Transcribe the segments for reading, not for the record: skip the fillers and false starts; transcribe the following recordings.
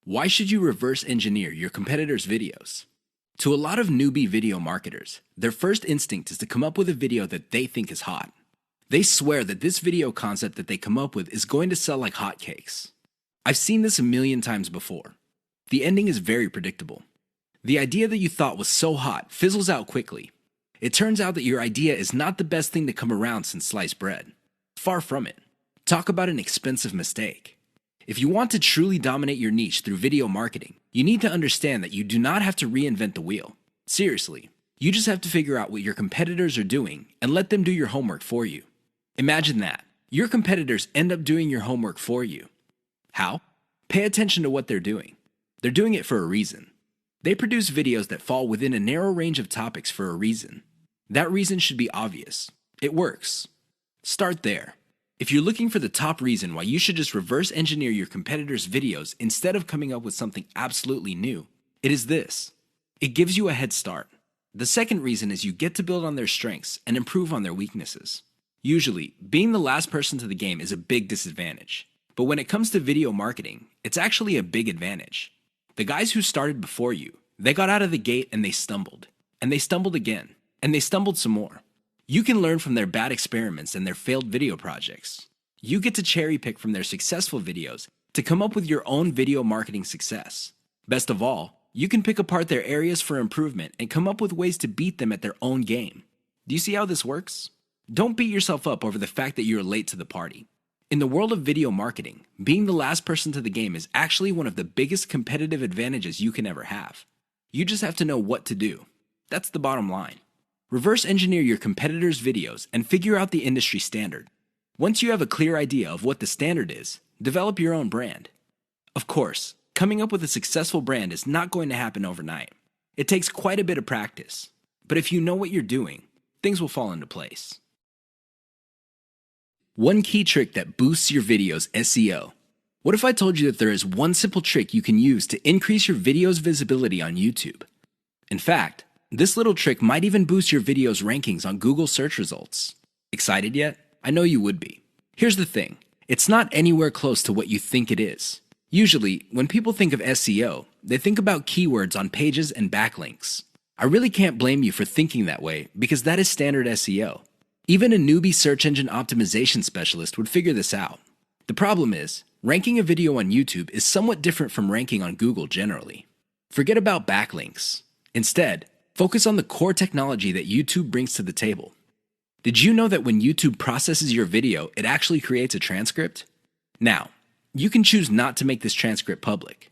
Why should you reverse engineer your competitors' videos? To a lot of newbie video marketers, their first instinct is to come up with a video that they think is hot. They swear that this video concept that they come up with is going to sell like hotcakes. I've seen this a million times before. The ending is very predictable. The idea that you thought was so hot fizzles out quickly. It turns out that your idea is not the best thing to come around since sliced bread. Far from it. Talk about an expensive mistake. If you want to truly dominate your niche through video marketing, you need to understand that you do not have to reinvent the wheel. Seriously, you just have to figure out what your competitors are doing and let them do your homework for you. Imagine that. Your competitors end up doing your homework for you. How? Pay attention to what they're doing. They're doing it for a reason. They produce videos that fall within a narrow range of topics for a reason. That reason should be obvious. It works. Start there. If you're looking for the top reason why you should just reverse engineer your competitors' videos instead of coming up with something absolutely new, it is this. It gives you a head start. The second reason is you get to build on their strengths and improve on their weaknesses. Usually, being the last person to the game is a big disadvantage. But when it comes to video marketing, it's actually a big advantage. The guys who started before you, they got out of the gate and they stumbled. And they stumbled again. And they stumbled some more. You can learn from their bad experiments and their failed video projects. You get to cherry pick from their successful videos to come up with your own video marketing success. Best of all, you can pick apart their areas for improvement and come up with ways to beat them at their own game. Do you see how this works? Don't beat yourself up over the fact that you're late to the party. In the world of video marketing, being the last person to the game is actually one of the biggest competitive advantages you can ever have. You just have to know what to do. That's the bottom line. Reverse engineer your competitors' videos and figure out the industry standard. Once you have a clear idea of what the standard is, develop your own brand. Of course, coming up with a successful brand is not going to happen overnight. It takes quite a bit of practice. But if you know what you're doing, things will fall into place. One key trick that boosts your video's SEO. What if I told you that there is one simple trick you can use to increase your video's visibility on YouTube? In fact, this little trick might even boost your video's rankings on Google search results. Excited yet? I know you would be. Here's the thing. It's not anywhere close to what you think it is. Usually, when people think of SEO, they think about keywords on pages and backlinks. I really can't blame you for thinking that way because that is standard SEO. Even a newbie search engine optimization specialist would figure this out. The problem is, ranking a video on YouTube is somewhat different from ranking on Google generally. Forget about backlinks. Instead, focus on the core technology that YouTube brings to the table. Did you know that when YouTube processes your video, it actually creates a transcript? Now, you can choose not to make this transcript public.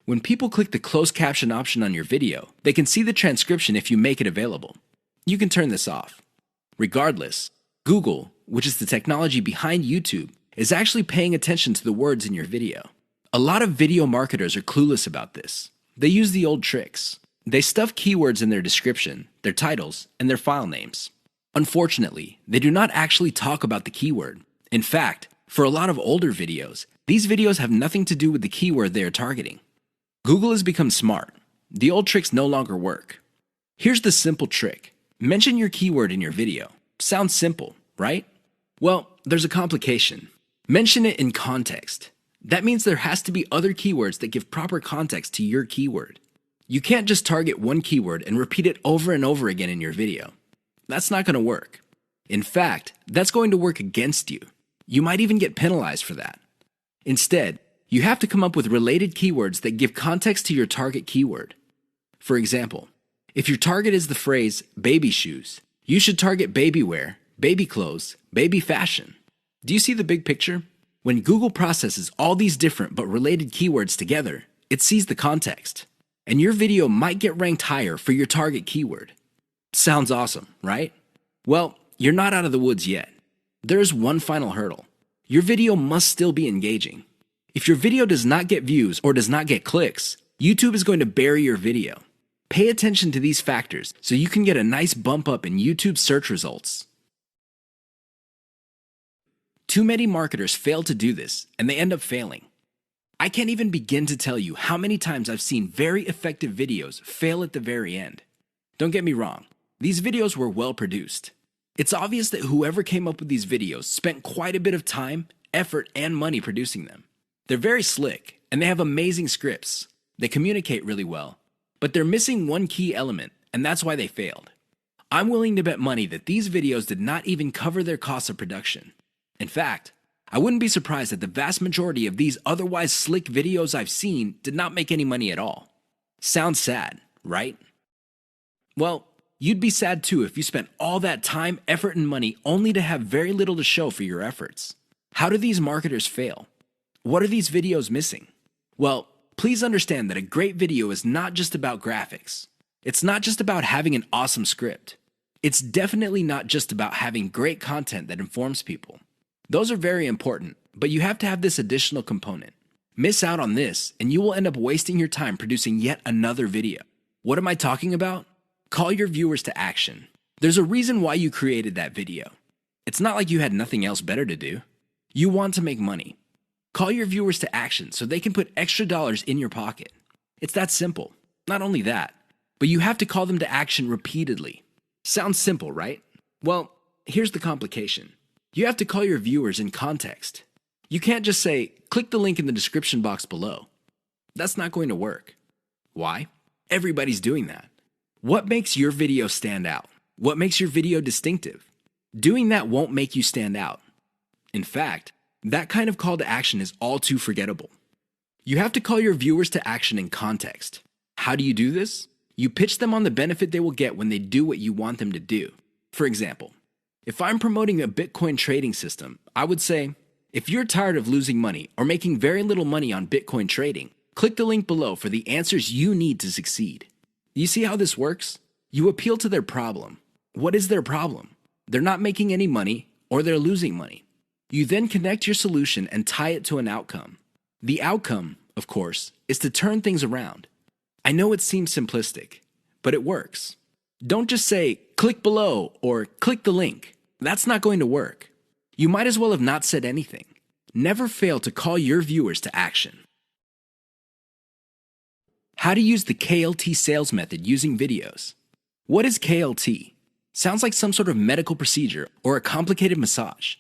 When people click the closed caption option on your video, they can see the transcription if you make it available. You can turn this off. Regardless, Google, which is the technology behind YouTube, is actually paying attention to the words in your video. A lot of video marketers are clueless about this. They use the old tricks. They stuff keywords in their description, their titles, and their file names. Unfortunately, they do not actually talk about the keyword. In fact, for a lot of older videos, these videos have nothing to do with the keyword they are targeting. Google has become smart. The old tricks no longer work. Here's the simple trick. Mention your keyword in your video. Sounds simple, right? Well, there's a complication. Mention it in context. That means there has to be other keywords that give proper context to your keyword. You can't just target one keyword and repeat it over and over again in your video. That's not going to work. In fact, that's going to work against you. You might even get penalized for that. Instead, you have to come up with related keywords that give context to your target keyword. For example, if your target is the phrase baby shoes, you should target baby wear, baby clothes, baby fashion. Do you see the big picture? When Google processes all these different but related keywords together, it sees the context. And your video might get ranked higher for your target keyword. Sounds awesome, right? Well, you're not out of the woods yet. There is one final hurdle. Your video must still be engaging. If your video does not get views or does not get clicks, YouTube is going to bury your video. Pay attention to these factors so you can get a nice bump up in YouTube search results. Too many marketers fail to do this, and they end up failing. I can't even begin to tell you how many times I've seen very effective videos fail at the very end. Don't get me wrong, these videos were well produced. It's obvious that whoever came up with these videos spent quite a bit of time, effort, and money producing them. They're very slick, and they have amazing scripts. They communicate really well, but they're missing one key element, and that's why they failed. I'm willing to bet money that these videos did not even cover their costs of production. In fact, I wouldn't be surprised that the vast majority of these otherwise slick videos I've seen did not make any money at all. Sounds sad, right? Well, you'd be sad too if you spent all that time, effort, and money only to have very little to show for your efforts. How do these marketers fail? What are these videos missing? Well, please understand that a great video is not just about graphics. It's not just about having an awesome script. It's definitely not just about having great content that informs people. Those are very important, but you have to have this additional component. Miss out on this, and you will end up wasting your time producing yet another video. What am I talking about? Call your viewers to action. There's a reason why you created that video. It's not like you had nothing else better to do. You want to make money. Call your viewers to action so they can put extra dollars in your pocket. It's that simple. Not only that, but you have to call them to action repeatedly. Sounds simple, right? Well, here's the complication. You have to call your viewers in context. You can't just say, click the link in the description box below. That's not going to work. Why? Everybody's doing that. What makes your video stand out? What makes your video distinctive? Doing that won't make you stand out. In fact, that kind of call to action is all too forgettable. You have to call your viewers to action in context. How do you do this? You pitch them on the benefit they will get when they do what you want them to do. For example, if I'm promoting a Bitcoin trading system, I would say, if you're tired of losing money or making very little money on Bitcoin trading, click the link below for the answers you need to succeed. You see how this works? You appeal to their problem. What is their problem? They're not making any money or they're losing money. You then connect your solution and tie it to an outcome. The outcome, of course, is to turn things around. I know it seems simplistic, but it works. Don't just say, click below or click the link. That's not going to work. You might as well have not said anything. Never fail to call your viewers to action. How to use the KLT sales method using videos. What is KLT? Sounds like some sort of medical procedure or a complicated massage.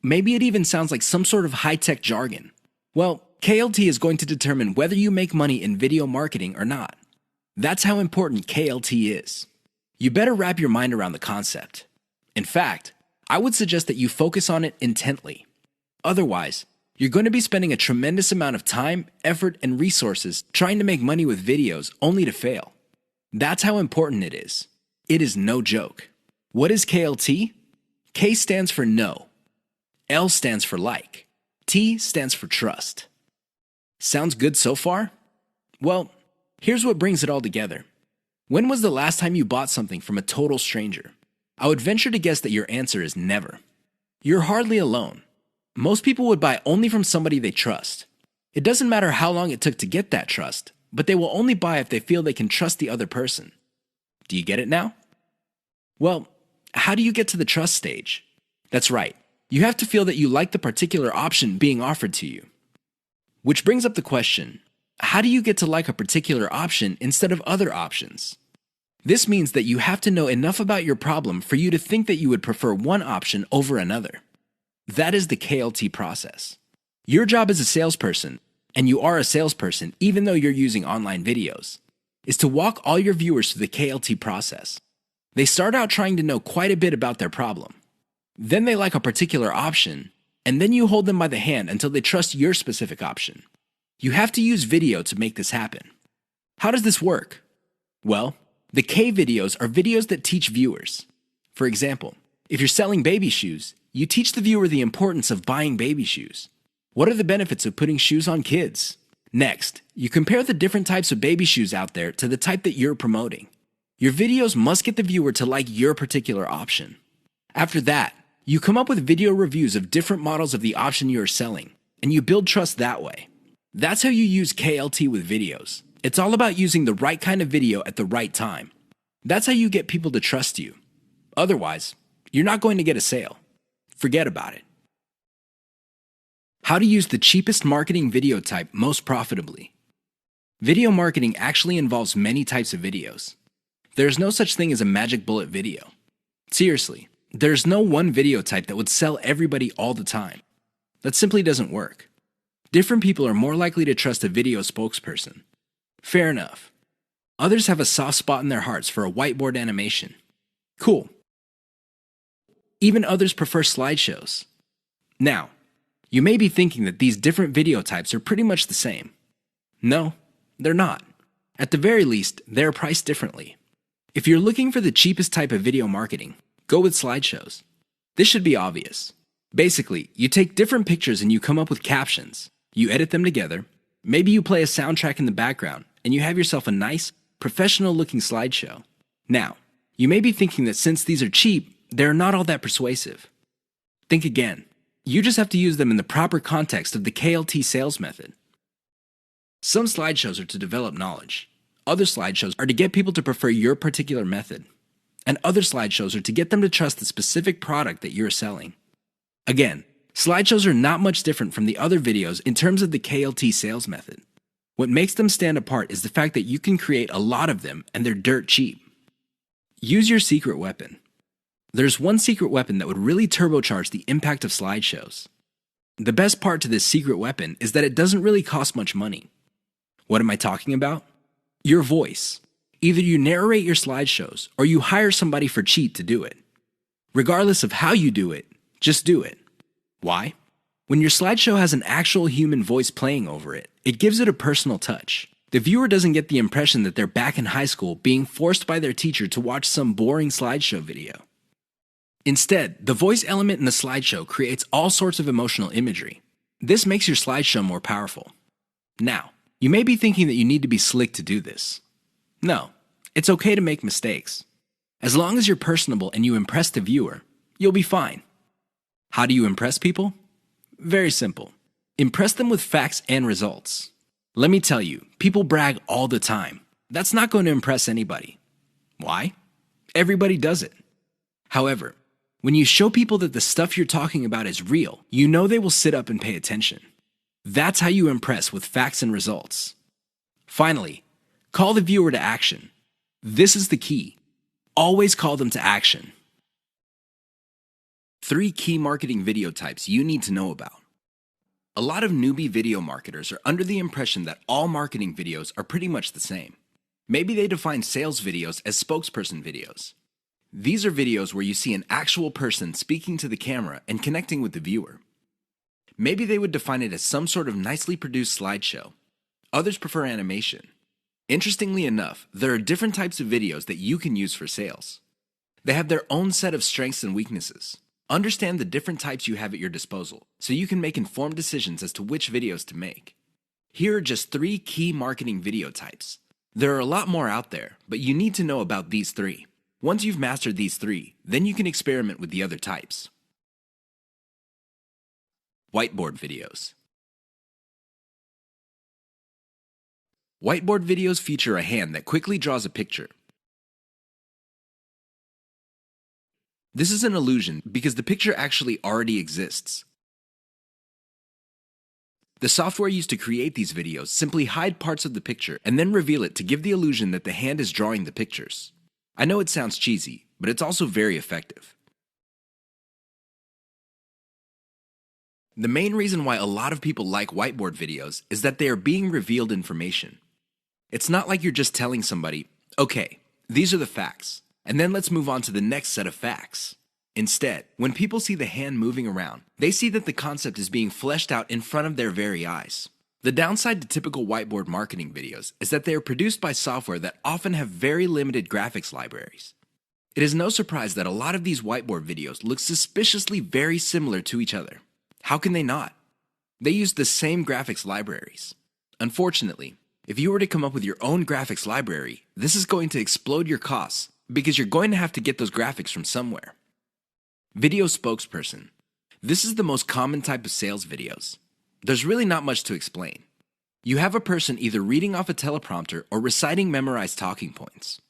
Maybe it even sounds like some sort of high-tech jargon. Well, KLT is going to determine whether you make money in video marketing or not. That's how important KLT is. You better wrap your mind around the concept. In fact, I would suggest that you focus on it intently. Otherwise, you're going to be spending a tremendous amount of time, effort, and resources trying to make money with videos only to fail. That's how important it is. It is no joke. What is KLT? K stands for no. L stands for like. T stands for trust. Sounds good so far? Well, here's what brings it all together. When was the last time you bought something from a total stranger? I would venture to guess that your answer is never. You're hardly alone. Most people would buy only from somebody they trust. It doesn't matter how long it took to get that trust, but they will only buy if they feel they can trust the other person. Do you get it now? Well, how do you get to the trust stage? That's right. You have to feel that you like the particular option being offered to you. Which brings up the question, how do you get to like a particular option instead of other options? This means that you have to know enough about your problem for you to think that you would prefer one option over another. That is the KLT process. Your job as a salesperson, and you are a salesperson even though you're using online videos, is to walk all your viewers through the KLT process. They start out trying to know quite a bit about their problem. Then they like a particular option, and then you hold them by the hand until they trust your specific option. You have to use video to make this happen. How does this work? Well, the K videos are videos that teach viewers. For example, if you're selling baby shoes, you teach the viewer the importance of buying baby shoes. What are the benefits of putting shoes on kids? Next, you compare the different types of baby shoes out there to the type that you're promoting. Your videos must get the viewer to like your particular option. After that, you come up with video reviews of different models of the option you are selling, and you build trust that way. That's how you use KLT with videos. It's all about using the right kind of video at the right time. That's how you get people to trust you. Otherwise, you're not going to get a sale. Forget about it. How to use the cheapest marketing video type most profitably. Video marketing actually involves many types of videos. There's no such thing as a magic bullet video. Seriously, there's no one video type that would sell everybody all the time. That simply doesn't work. Different people are more likely to trust a video spokesperson. Fair enough. Others have a soft spot in their hearts for a whiteboard animation. Cool. Even others prefer slideshows. Now, you may be thinking that these different video types are pretty much the same. No, they're not. At the very least, they're priced differently. If you're looking for the cheapest type of video marketing, go with slideshows. This should be obvious. Basically, you take different pictures and you come up with captions. You edit them together. Maybe you play a soundtrack in the background, and you have yourself a nice, professional-looking slideshow. Now, you may be thinking that since these are cheap, they're not all that persuasive. Think again. You just have to use them in the proper context of the KLT sales method. Some slideshows are to develop knowledge. Other slideshows are to get people to prefer your particular method. And other slideshows are to get them to trust the specific product that you're selling. Again, slideshows are not much different from the other videos in terms of the KLT sales method. What makes them stand apart is the fact that you can create a lot of them and they're dirt cheap. Use your secret weapon. There's one secret weapon that would really turbocharge the impact of slideshows. The best part to this secret weapon is that it doesn't really cost much money. What am I talking about? Your voice. Either you narrate your slideshows or you hire somebody for cheap to do it. Regardless of how you do it, just do it. Why? When your slideshow has an actual human voice playing over it, it gives it a personal touch. The viewer doesn't get the impression that they're back in high school being forced by their teacher to watch some boring slideshow video. Instead, the voice element in the slideshow creates all sorts of emotional imagery. This makes your slideshow more powerful. Now, you may be thinking that you need to be slick to do this. No, it's okay to make mistakes. As long as you're personable and you impress the viewer, you'll be fine. How do you impress people? Very simple. Impress them with facts and results. Let me tell you, people brag all the time. That's not going to impress anybody. Why? Everybody does it. However, when you show people that the stuff you're talking about is real, you know they will sit up and pay attention. That's how you impress with facts and results. Finally, call the viewer to action. This is the key. Always call them to action. 3 key marketing video types you need to know about. A lot of newbie video marketers are under the impression that all marketing videos are pretty much the same. Maybe they define sales videos as spokesperson videos. These are videos where you see an actual person speaking to the camera and connecting with the viewer. Maybe they would define it as some sort of nicely produced slideshow. Others prefer animation. Interestingly enough, there are different types of videos that you can use for sales. They have their own set of strengths and weaknesses. Understand the different types you have at your disposal so you can make informed decisions as to which videos to make. Here are just 3 key marketing video types. There are a lot more out there, but you need to know about these 3. Once you've mastered these 3, then you can experiment with the other types. Whiteboard videos. Whiteboard videos feature a hand that quickly draws a picture. This is an illusion because the picture actually already exists. The software used to create these videos simply hide parts of the picture and then reveal it to give the illusion that the hand is drawing the pictures. I know it sounds cheesy, but it's also very effective. The main reason why a lot of people like whiteboard videos is that they are being revealed information. It's not like you're just telling somebody, okay, these are the facts, and then let's move on to the next set of facts. Instead, when people see the hand moving around, they see that the concept is being fleshed out in front of their very eyes. The downside to typical whiteboard marketing videos is that they are produced by software that often have very limited graphics libraries. It is no surprise that a lot of these whiteboard videos look suspiciously very similar to each other. How can they not? They use the same graphics libraries. Unfortunately, if you were to come up with your own graphics library, this is going to explode your costs because you're going to have to get those graphics from somewhere. Video spokesperson. This is the most common type of sales videos. There's really not much to explain. You have a person either reading off a teleprompter or reciting memorized talking points.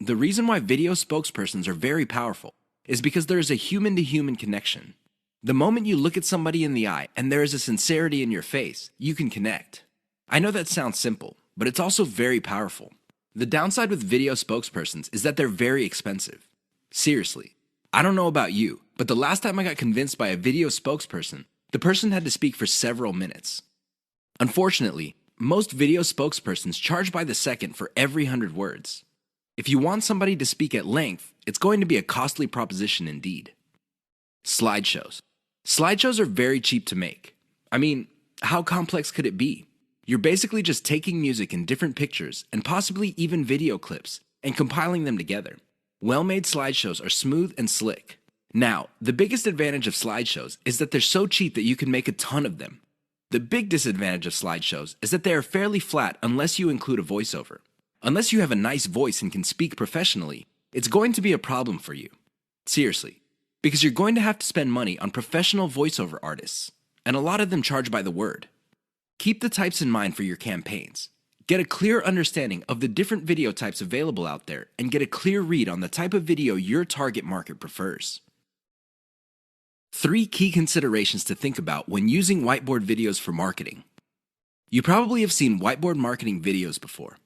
The reason why video spokespersons are very powerful is because there is a human-to-human connection. The moment you look at somebody in the eye and there is a sincerity in your face, you can connect. I know that sounds simple, but it's also very powerful. The downside with video spokespersons is that they're very expensive. Seriously, I don't know about you, but the last time I got convinced by a video spokesperson, the person had to speak for several minutes. Unfortunately, most video spokespersons charge by the second for every 100 words. If you want somebody to speak at length, it's going to be a costly proposition indeed. Slideshows. Slideshows are very cheap to make. I mean, how complex could it be? You're basically just taking music in different pictures and possibly even video clips and compiling them together. Well-made slideshows are smooth and slick. Now, the biggest advantage of slideshows is that they're so cheap that you can make a ton of them. The big disadvantage of slideshows is that they are fairly flat unless you include a voiceover. Unless you have a nice voice and can speak professionally, it's going to be a problem for you. Seriously, because you're going to have to spend money on professional voiceover artists, and a lot of them charge by the word. Keep the types in mind for your campaigns. Get a clear understanding of the different video types available out there and get a clear read on the type of video your target market prefers. 3 key considerations to think about when using whiteboard videos for marketing. You probably have seen whiteboard marketing videos before.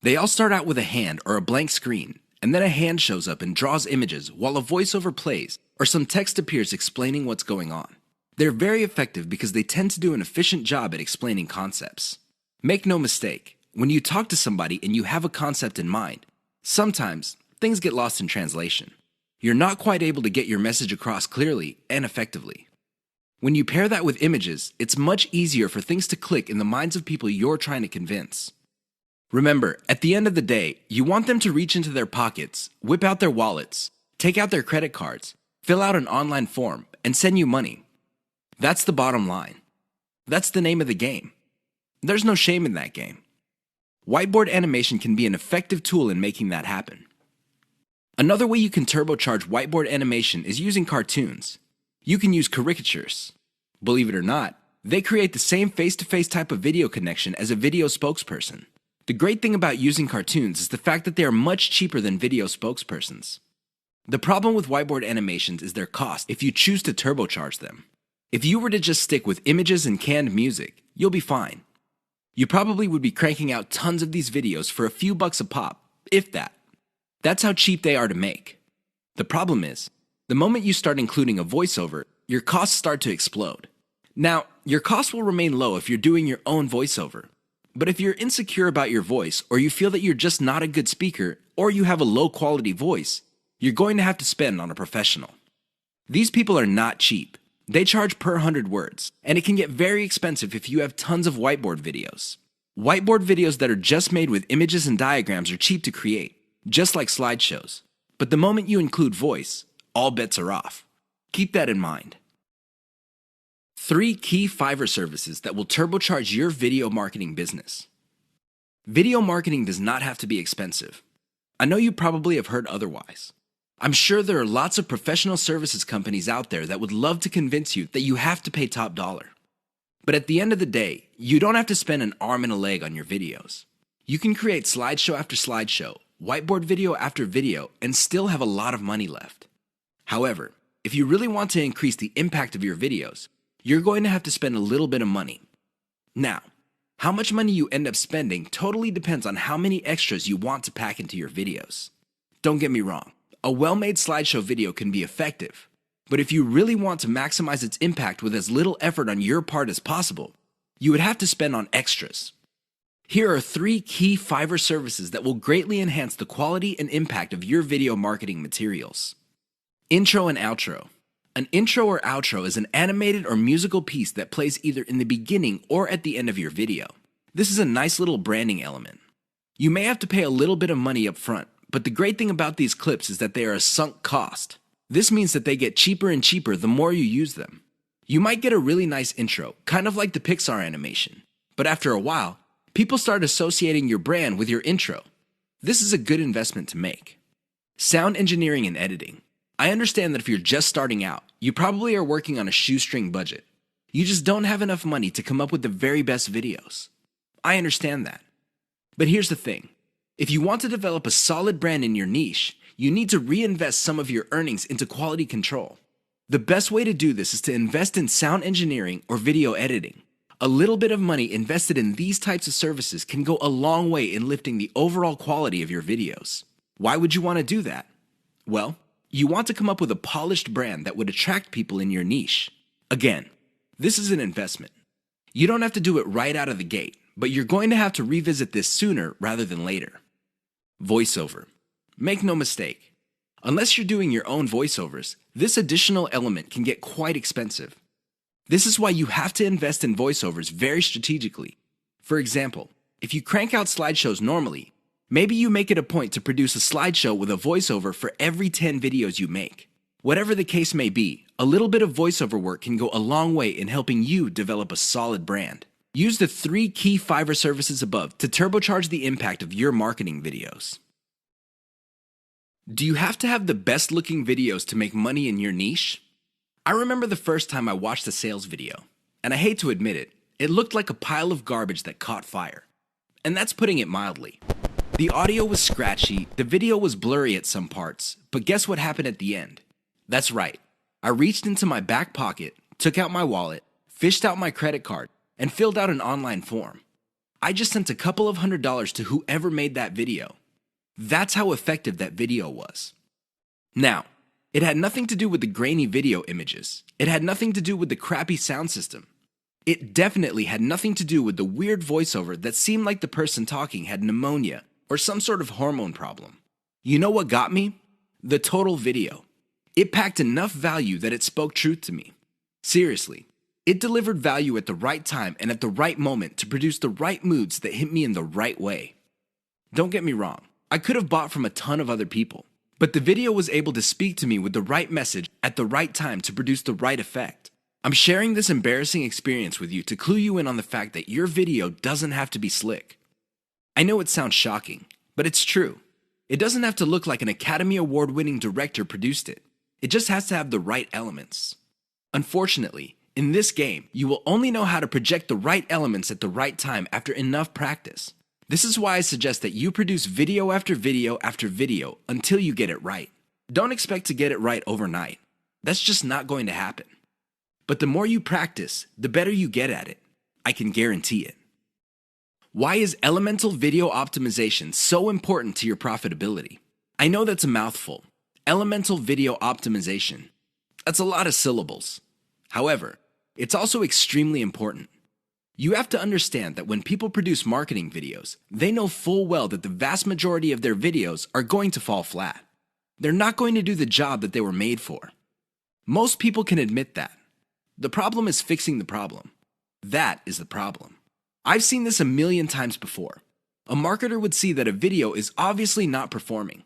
They all start out with a hand or a blank screen, and then a hand shows up and draws images while a voiceover plays or some text appears explaining what's going on. They're very effective because they tend to do an efficient job at explaining concepts. Make no mistake, when you talk to somebody and you have a concept in mind, sometimes things get lost in translation. You're not quite able to get your message across clearly and effectively. When you pair that with images, it's much easier for things to click in the minds of people you're trying to convince. Remember, at the end of the day, you want them to reach into their pockets, whip out their wallets, take out their credit cards, fill out an online form, and send you money. That's the bottom line. That's the name of the game. There's no shame in that game. Whiteboard animation can be an effective tool in making that happen. Another way you can turbocharge whiteboard animation is using cartoons. You can use caricatures. Believe it or not, they create the same face-to-face type of video connection as a video spokesperson. The great thing about using cartoons is the fact that they are much cheaper than video spokespersons. The problem with whiteboard animations is their cost if you choose to turbocharge them. If you were to just stick with images and canned music, you'll be fine. You probably would be cranking out tons of these videos for a few bucks a pop, if that. That's how cheap they are to make. The problem is, the moment you start including a voiceover, your costs start to explode. Now, your costs will remain low if you're doing your own voiceover. But if you're insecure about your voice, or you feel that you're just not a good speaker, or you have a low quality voice, you're going to have to spend on a professional. These people are not cheap. They charge per 100 words, and it can get very expensive if you have tons of whiteboard videos. Whiteboard videos that are just made with images and diagrams are cheap to create, just like slideshows. But the moment you include voice, all bets are off. Keep that in mind. 3 key Fiverr services that will turbocharge your video marketing business. Video marketing does not have to be expensive. I know you probably have heard otherwise. I'm sure there are lots of professional services companies out there that would love to convince you that you have to pay top dollar. But at the end of the day, you don't have to spend an arm and a leg on your videos. You can create slideshow after slideshow, whiteboard video after video, and still have a lot of money left. However, if you really want to increase the impact of your videos, you're going to have to spend a little bit of money. Now, how much money you end up spending totally depends on how many extras you want to pack into your videos. Don't get me wrong, a well-made slideshow video can be effective, but if you really want to maximize its impact with as little effort on your part as possible, you would have to spend on extras. Here are 3 key Fiverr services that will greatly enhance the quality and impact of your video marketing materials. Intro and outro. An intro or outro is an animated or musical piece that plays either in the beginning or at the end of your video. This is a nice little branding element. You may have to pay a little bit of money up front, but the great thing about these clips is that they are a sunk cost. This means that they get cheaper and cheaper the more you use them. You might get a really nice intro, kind of like the Pixar animation, but after a while, people start associating your brand with your intro. This is a good investment to make. Sound engineering and editing. I understand that if you're just starting out, you probably are working on a shoestring budget. You just don't have enough money to come up with the very best videos. I understand that. But here's the thing. If you want to develop a solid brand in your niche, you need to reinvest some of your earnings into quality control. The best way to do this is to invest in sound engineering or video editing. A little bit of money invested in these types of services can go a long way in lifting the overall quality of your videos. Why would you want to do that? Well, you want to come up with a polished brand that would attract people in your niche. Again, this is an investment. You don't have to do it right out of the gate, but you're going to have to revisit this sooner rather than later. Voiceover. Make no mistake, unless you're doing your own voiceovers, this additional element can get quite expensive. This is why you have to invest in voiceovers very strategically. For example, if you crank out slideshows normally, maybe you make it a point to produce a slideshow with a voiceover for every 10 videos you make. Whatever the case may be, a little bit of voiceover work can go a long way in helping you develop a solid brand. Use the 3 key Fiverr services above to turbocharge the impact of your marketing videos. Do you have to have the best looking videos to make money in your niche? I remember the first time I watched a sales video, and I hate to admit it, it looked like a pile of garbage that caught fire. And that's putting it mildly. The audio was scratchy, the video was blurry at some parts, but guess what happened at the end? That's right. I reached into my back pocket, took out my wallet, fished out my credit card, and filled out an online form. I just sent a couple of $100s to whoever made that video. That's how effective that video was. Now, it had nothing to do with the grainy video images. It had nothing to do with the crappy sound system. It definitely had nothing to do with the weird voiceover that seemed like the person talking had pneumonia or some sort of hormone problem. You know what got me? The total video. It packed enough value that it spoke truth to me. Seriously, it delivered value at the right time and at the right moment to produce the right moods that hit me in the right way. Don't get me wrong, I could have bought from a ton of other people, but the video was able to speak to me with the right message at the right time to produce the right effect. I'm sharing this embarrassing experience with you to clue you in on the fact that your video doesn't have to be slick. I know it sounds shocking, but it's true. It doesn't have to look like an Academy Award-winning director produced it. It just has to have the right elements. Unfortunately, in this game, you will only know how to project the right elements at the right time after enough practice. This is why I suggest that you produce video after video after video until you get it right. Don't expect to get it right overnight. That's just not going to happen. But the more you practice, the better you get at it. I can guarantee it. Why is elemental video optimization so important to your profitability? I know that's a mouthful. Elemental video optimization. That's a lot of syllables. However, it's also extremely important. You have to understand that when people produce marketing videos, they know full well that the vast majority of their videos are going to fall flat. They're not going to do the job that they were made for. Most people can admit that. The problem is fixing the problem. That is the problem. I've seen this a million times before. A marketer would see that a video is obviously not performing.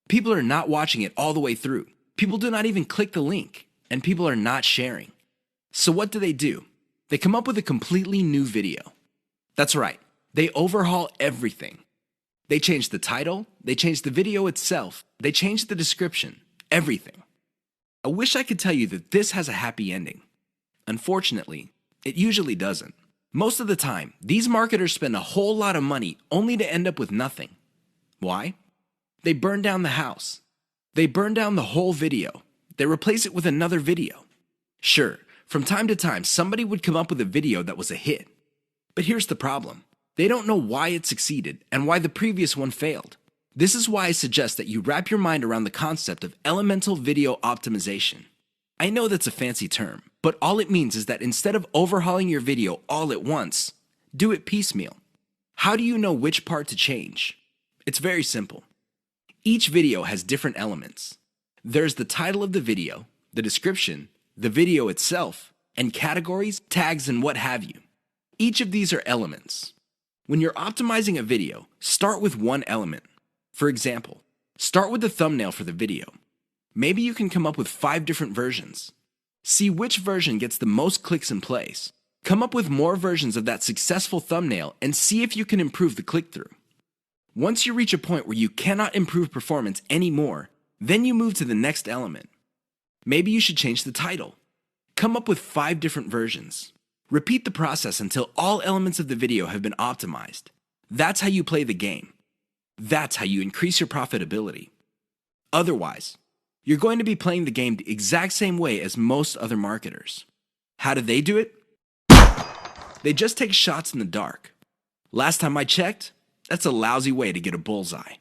People are not watching it all the way through. People do not even click the link, and people are not sharing. So what do? They come up with a completely new video. That's right, they overhaul everything. They change the title, they change the video itself, they change the description, everything. I wish I could tell you that this has a happy ending. Unfortunately, it usually doesn't. Most of the time, these marketers spend a whole lot of money only to end up with nothing. Why? They burn down the house. They burn down the whole video. They replace it with another video. Sure, from time to time, somebody would come up with a video that was a hit. But here's the problem. They don't know why it succeeded and why the previous one failed. This is why I suggest that you wrap your mind around the concept of elemental video optimization. I know that's a fancy term, but all it means is that instead of overhauling your video all at once, do it piecemeal. How do you know which part to change? It's very simple. Each video has different elements. There's the title of the video, the description, the video itself, and categories, tags, and what have you. Each of these are elements. When you're optimizing a video, start with one element. For example, start with the thumbnail for the video. Maybe you can come up with 5 different versions. See which version gets the most clicks and plays. Come up with more versions of that successful thumbnail and see if you can improve the click-through. Once you reach a point where you cannot improve performance anymore, then you move to the next element. Maybe you should change the title. Come up with 5 different versions. Repeat the process until all elements of the video have been optimized. That's how you play the game. That's how you increase your profitability. Otherwise, you're going to be playing the game the exact same way as most other marketers. How do they do it? They just take shots in the dark. Last time I checked, that's a lousy way to get a bullseye.